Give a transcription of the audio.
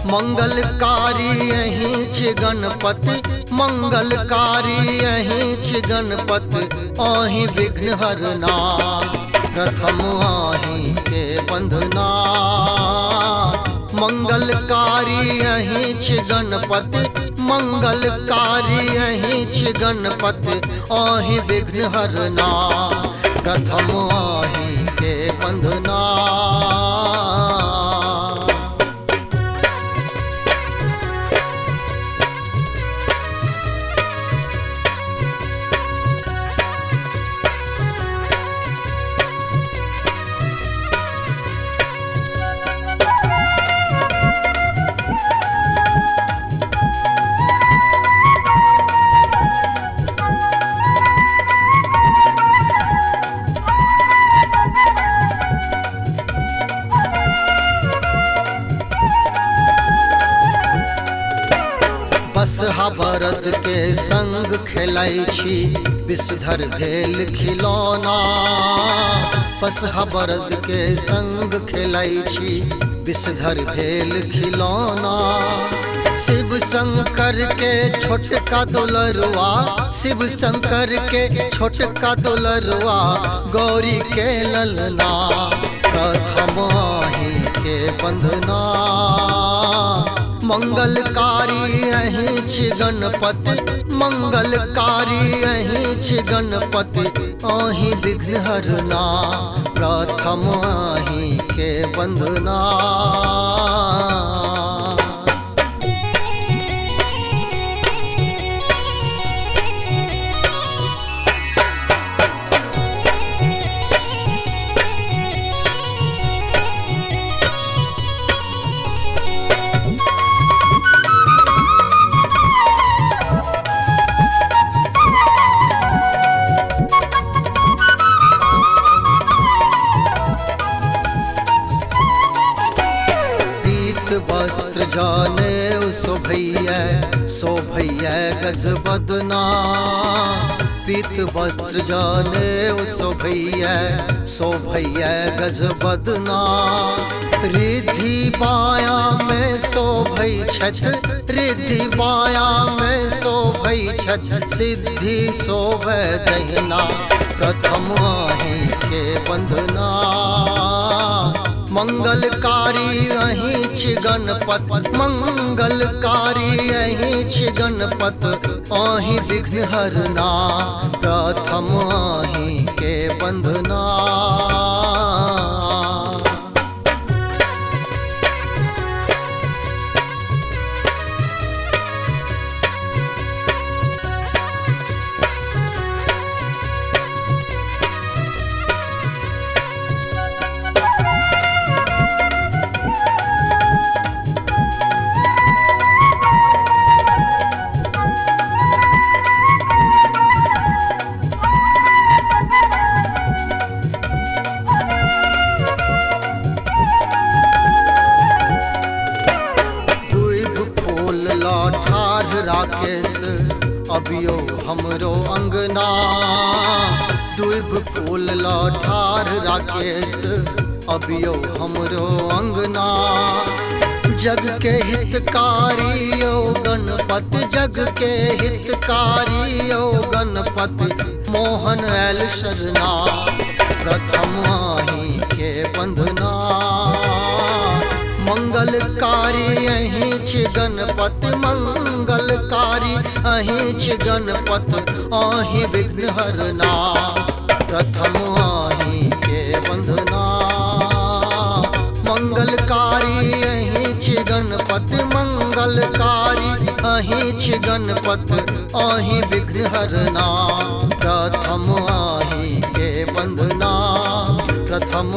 मंगलकारी अहिंच गणपति, मंगलकारी अहिंच गणपति, आहि विघ्न हरना, प्रथम आहि के बंधना। मंगलकारी अहिंच गणपति, मंगलकारी अहिंच गणपति, आहि विघ्न हरना, प्रथम आहि के बंधना। बसहा बरद के संग खेलाई छी, विषधर भेल खिलौना। बसहा बरद के संग खेलाई छी, विषधर भेल खिलौना। शिव शंकर के छोटका दुलरुआ, शिव शंकर के छोटका दुलरुआ, गौरी के ललना, प्रथम आहि के बंधना। मंगलकारी अहिंच गणपति, मंगलकारी अहिंच गणपति, आहि विघ्न हरना, प्रथम आहि के बंधना। वस्त्र जाने शोभैया, शोभैया गज बदना। पीत वस्त्र जाने शोभैया, शोभैया गज बदना। रिद्धि बाया में शोभै छठ, रिद्धि बाया में शोभै छठ, सिद्धि शोभै दहिना, प्रथम आहि के बंधना। मंगलकारी अहिंच गणपति, मंगलकारी अहिंच गणपति, आहि विघ्न हरना, प्रथम आहि के बंधना। ठाढ़ राकेश अबियो हमरो अंगना। दुब फूल ठाढ़ राकेश अबियो हमरो अंगना। जग के हितकारी ओ गणपति, जग के हितकारी ओ गणपति, मोहन ऐल शरणा, प्रथम आहि के बंधना। मंगलकारी अहिंच गणपति, मंगलकारी अहिंच गणपति, आहि विघ्न हरना, प्रथम आहि के बंधना। मंगलकारी अहिंच गणपति, मंगलकारी अहिंच गणपति, आहि विघ्न हरना, प्रथम आहि के बंधना, प्रथम